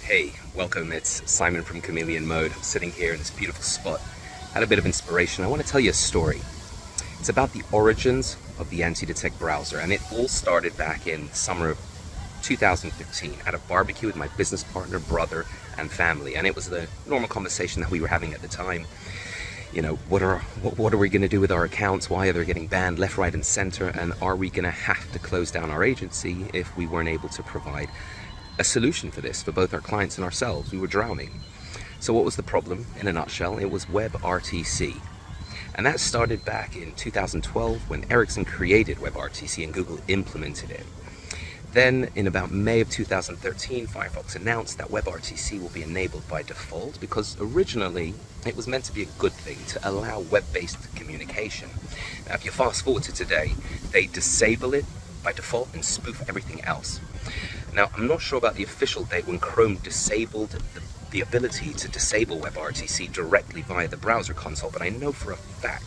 Hey, welcome. It's Simon from Chameleon Mode. I'm sitting here in this beautiful spot. Had a bit of inspiration. I want to tell you a story. It's about the origins of the Antidetect browser, and it all started back in summer of 2015 at a barbecue with my business partner, brother, and family. And it was the normal conversation that we were having at the time. You know, what are we going to do with our accounts? Why are they getting banned left, right, and center? And are we going to have to close down our agency if we weren't able to provide a solution for this for both our clients and ourselves? We were drowning. So what was the problem? In a nutshell, it was WebRTC. And that started back in 2012 when Ericsson created WebRTC and Google implemented it. Then in about May of 2013, Firefox announced that WebRTC will be enabled by default because originally it was meant to be a good thing to allow web-based communication. Now, if you fast forward to today, they disable it by default and spoof everything else. Now, I'm not sure about the official date when Chrome disabled the ability to disable WebRTC directly via the browser console, but I know for a fact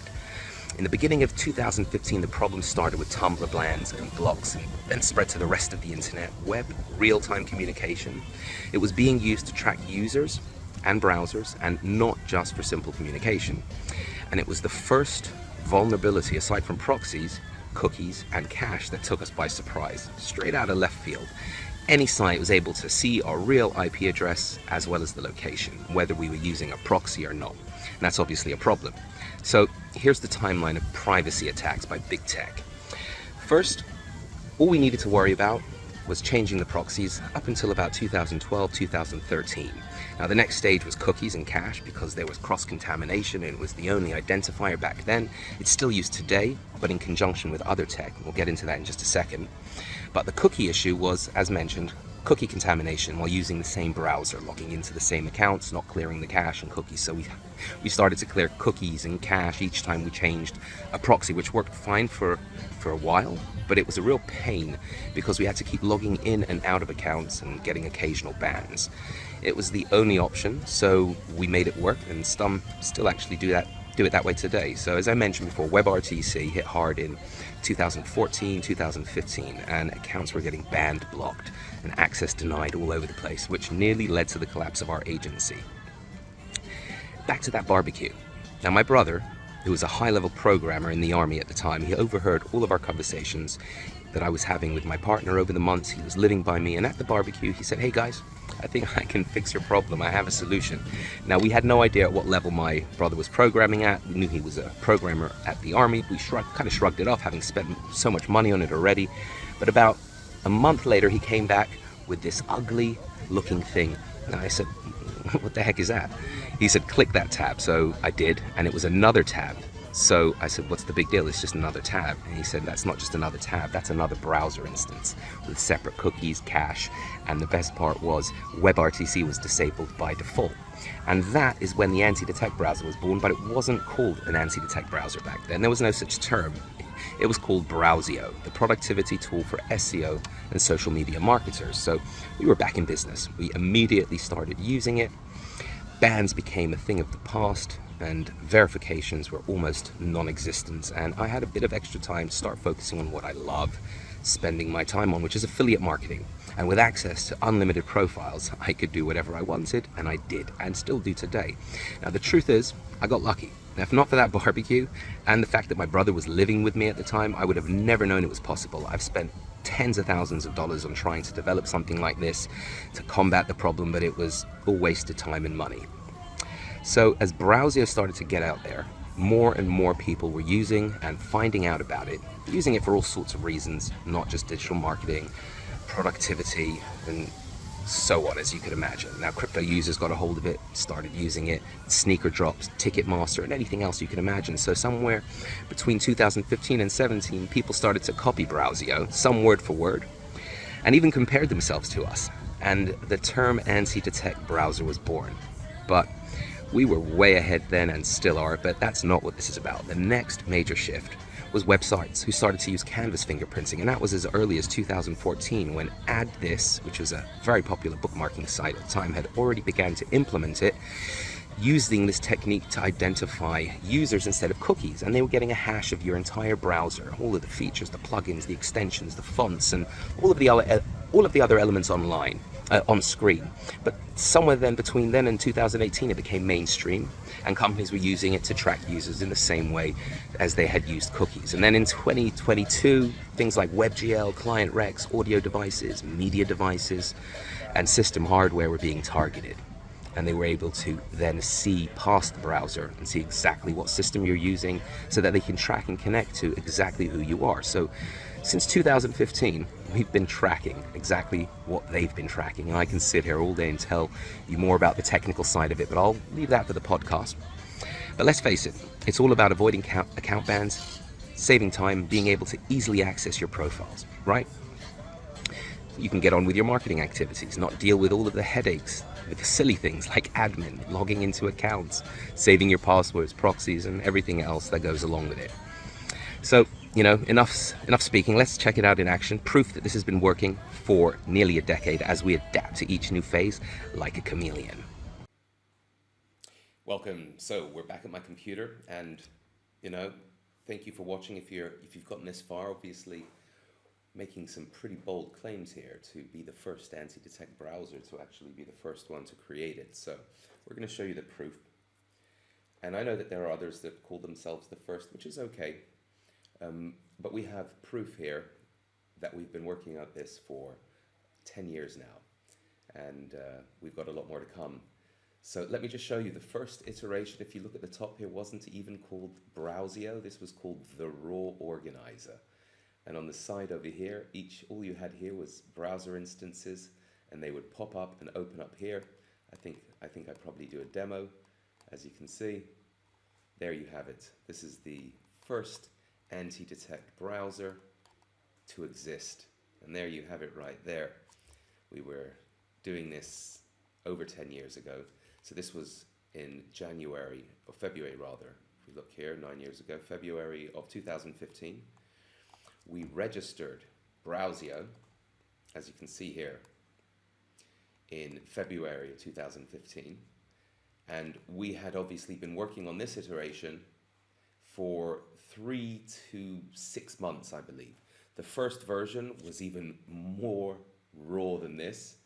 in the beginning of 2015 the problem started with Tumblr bans and blocks and then spread to the rest of the internet. Web real-time communication. It was being used to track users and browsers and not just for simple communication. And it was the first vulnerability aside from proxies, cookies, and cache that took us by surprise, straight out of left field. Any site was able to see our real IP address as well as the location, whether we were using a proxy or not. And that's obviously a problem. So here's the timeline of privacy attacks by BigTech. First, all we needed to worry about was changing the proxies up until about 2012, 2013. Now the next stage was cookies and cache because there was cross-contamination and it was the only identifier back then. It's still used today, but in conjunction with other tech. We'll get into that in just a second. But the cookie issue was, as mentioned, cookie contamination while using the same browser, logging into the same accounts, not clearing the cache and cookies. So we started to clear cookies and cache each time we changed a proxy, which worked fine for a while, but it was a real pain because we had to keep logging in and out of accounts and getting occasional bans. It was the only option, so we made it work, and some still actually do it that way today. So as I mentioned before, WebRTC hit hard in 2014, 2015, and accounts were getting banned, blocked, and access denied all over the place, which nearly led to the collapse of our agency. Back to that barbecue. Now my brother, who was a high-level programmer in the army at the time, he overheard all of our conversations that I was having with my partner over the months. He was living by me, and at the barbecue he said, "Hey guys, I think I can fix your problem. I have a solution." Now we had no idea at what level my brother was programming at. We knew he was a programmer at the army. We kind of shrugged it off, having spent so much money on it already. But about a month later he came back with this ugly looking thing. And I said, "What the heck is that?" He said, "Click that tab." So I did, and it was another tab. So I said, "What's the big deal? It's just another tab." And he said, "That's not just another tab, that's another browser instance with separate cookies, cache." And the best part was WebRTC was disabled by default. And that is when the Antidetect browser was born, but it wasn't called an Antidetect browser back then. There was no such term. It was called Browzio, the productivity tool for SEO and social media marketers. So we were back in business. We immediately started using it. Bans became a thing of the past, and verifications were almost non-existent, and I had a bit of extra time to start focusing on what I love spending my time on, which is affiliate marketing. And with access to unlimited profiles, I could do whatever I wanted, and I did, and still do today. Now the truth is, I got lucky. Now, if not for that barbecue and the fact that my brother was living with me at the time, I would have never known it was possible. I've spent tens of thousands of dollars on trying to develop something like this to combat the problem, but it was all wasted time and money. So as Browzio started to get out there, more and more people were using and finding out about it, using it for all sorts of reasons, not just digital marketing, productivity, and so on, as you could imagine. Now crypto users got a hold of it, started using it, sneaker drops, Ticketmaster, and anything else you can imagine. So somewhere between 2015 and 17, people started to copy Browzio, some word for word, and even compared themselves to us. And the term Antidetect browser was born. But we were way ahead then and still are, but that's not what this is about. The next major shift was websites who started to use canvas fingerprinting, and that was as early as 2014 when AddThis, which was a very popular bookmarking site at the time, had already began to implement it, using this technique to identify users instead of cookies, and they were getting a hash of your entire browser, all of the features, the plugins, the extensions, the fonts, and all of the other elements online. on screen. But somewhere then between then and 2018, it became mainstream, and companies were using it to track users in the same way as they had used cookies. And then in 2022, things like WebGL, client recs, audio devices, media devices, and system hardware were being targeted. And they were able to then see past the browser and see exactly what system you're using so that they can track and connect to exactly who you are. So since 2015, we've been tracking exactly what they've been tracking. And I can sit here all day and tell you more about the technical side of it, but I'll leave that for the podcast. But let's face it, it's all about avoiding account bans, saving time, being able to easily access your profiles, right? You can get on with your marketing activities, not deal with all of the headaches with the silly things like admin, logging into accounts, saving your passwords, proxies, and everything else that goes along with it. So, enough speaking. Let's check it out in action. Proof that this has been working for nearly a decade as we adapt to each new phase like a chameleon. Welcome. So we're back at my computer, and thank you for watching. If you've gotten this far, obviously making some pretty bold claims here to be the first anti-detect browser, to actually be the first one to create it. So we're going to show you the proof. And I know that there are others that call themselves the first, which is okay. But we have proof here that we've been working on this for 10 years now. And we've got a lot more to come. So let me just show you the first iteration. If you look at the top here, wasn't even called Browzio. This was called the Raw Organizer. And on the side over here, all you had here was browser instances, and they would pop up and open up here. I think I'd probably do a demo. As you can see, there you have it. This is the first anti-detect browser to exist. And there you have it right there. We were doing this over 10 years ago. So this was in January, or February rather. If we look here, 9 years ago, February of 2015. We registered Browzio, as you can see here, in February of 2015. And we had obviously been working on this iteration for 3 to 6 months, I believe. The first version was even more raw than this.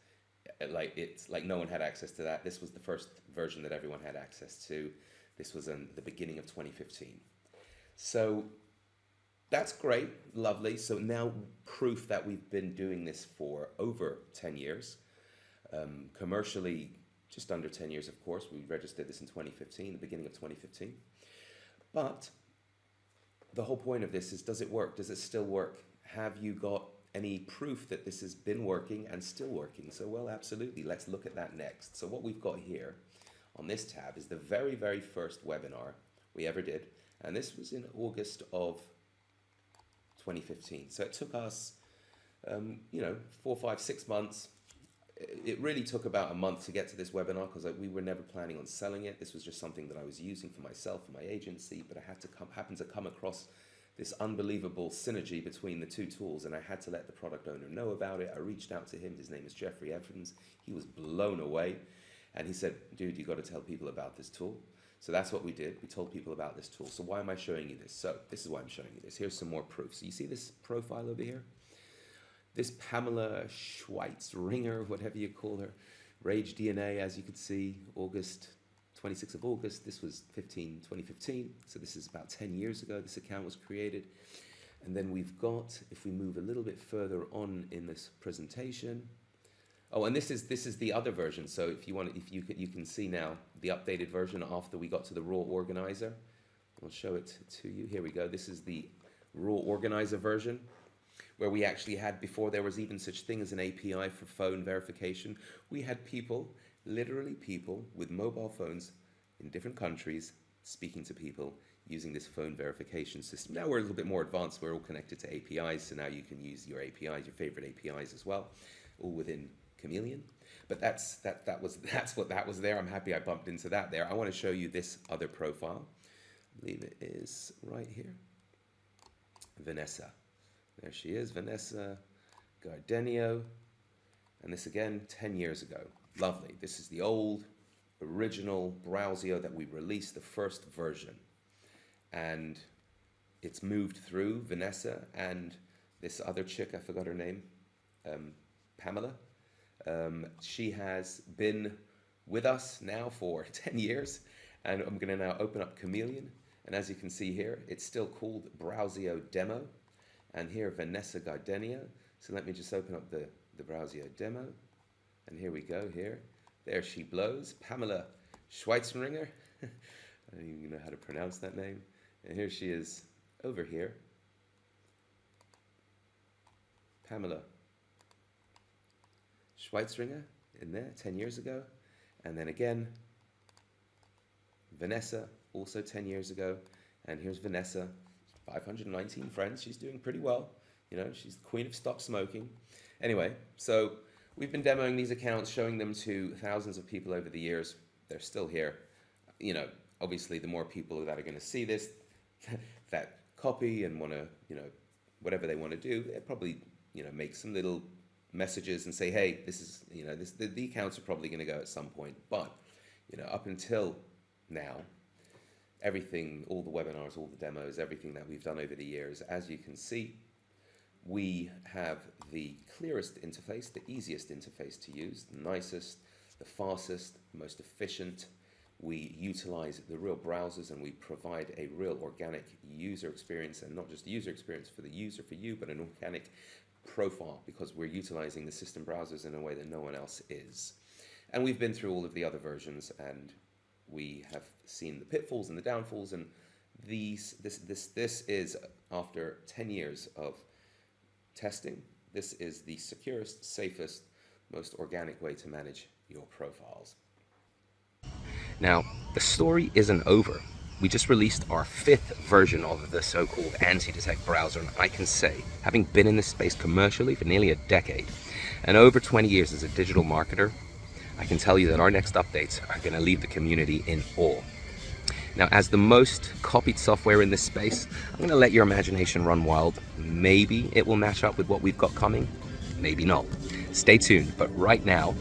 It's like no one had access to that. This was the first version that everyone had access to. This was in the beginning of 2015. So that's great, lovely. So now proof that we've been doing this for over 10 years. Commercially, just under 10 years, of course. We registered this in 2015, the beginning of 2015. But the whole point of this is, does it work? Does it still work? Have you got any proof that this has been working and still working? So, well, absolutely. Let's look at that next. So what we've got here on this tab is the very, very first webinar we ever did. And this was in August of 2015. So it took us, 4, 5, 6 months. It really took about a month to get to this webinar because we were never planning on selling it. This was just something that I was using for myself, for my agency, but I happened to come across this unbelievable synergy between the two tools, and I had to let the product owner know about it. I reached out to him. His name is Jeffrey Evans. He was blown away, and he said, dude, you got to tell people about this tool. So that's what we did. We told people about this tool. So why am I showing you this? So this is why I'm showing you this. Here's some more proof. So you see this profile over here? This Pamela Schweitz-Ringer, whatever you call her, Rage DNA, as you could see, 26th of August. This was 2015. So this is about 10 years ago this account was created. And then we've got, if we move a little bit further on in this presentation, oh, and this is the other version. So if you can see now the updated version after we got to the Raw Organizer. I'll show it to you. Here we go. This is the Raw Organizer version, where we actually had, before there was even such thing as an API for phone verification, we had people, literally people with mobile phones in different countries speaking to people using this phone verification system. Now we're a little bit more advanced. We're all connected to APIs, so now you can use your APIs, your favorite APIs as well, all within Chameleon. But that's what that was there. I'm happy I bumped into that there. I want to show you this other profile. I believe it is right here. Vanessa. There she is, Vanessa Gardenio. And this again, 10 years ago. Lovely. This is the old, original Browzio that we released, the first version. And it's moved through Vanessa and this other chick, I forgot her name, Pamela. She has been with us now for 10 years, and I'm going to now open up Chameleon. And as you can see here, it's still called Browzio Demo. And here, Vanessa Gardenia. So let me just open up the Browzio Demo. And here we go, here. There she blows. Pamela Schweitzenringer. I don't even know how to pronounce that name. And here she is over here. Pamela Schweitzenringer in there 10 years ago. And then again, Vanessa, also 10 years ago. And here's Vanessa, 519 friends. She's doing pretty well. You know, she's the queen of stop smoking. Anyway, so we've been demoing these accounts, showing them to thousands of people over the years. They're still here. You know, obviously the more people that are going to see this, that copy and want to, you know, whatever they want to do, it probably, you know, make some little messages and say, hey, this is, you know, the accounts are probably going to go at some point. But, you know, up until now, everything, all the webinars, all the demos, everything that we've done over the years, as you can see, we have the clearest interface, the easiest interface to use, the nicest, the fastest, most efficient. We utilize the real browsers and we provide a real organic user experience, and not just user experience for the user, for you, but an organic profile, because we're utilizing the system browsers in a way that no one else is. And we've been through all of the other versions, and we have seen the pitfalls and the downfalls, and this is, after 10 years of testing, this is the securest, safest, most organic way to manage your profiles. Now, the story isn't over. We just released our 5th version of the so-called Antidetect browser, and I can say, having been in this space commercially for nearly a decade, and over 20 years as a digital marketer, I can tell you that our next updates are going to leave the community in awe. Now, as the most copied software in this space, I'm going to let your imagination run wild. Maybe it will match up with what we've got coming, maybe not. Stay tuned, but right now,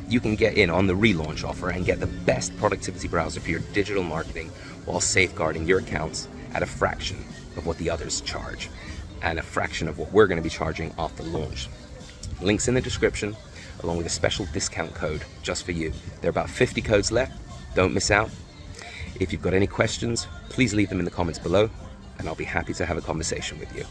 you can get in on the Relaunch offer and get the best productivity browser for your digital marketing while safeguarding your accounts at a fraction of what the others charge, and a fraction of what we're going to be charging after launch. Links in the description, along with a special discount code just for you. There are about 50 codes left. Don't miss out. If you've got any questions, please leave them in the comments below, and I'll be happy to have a conversation with you.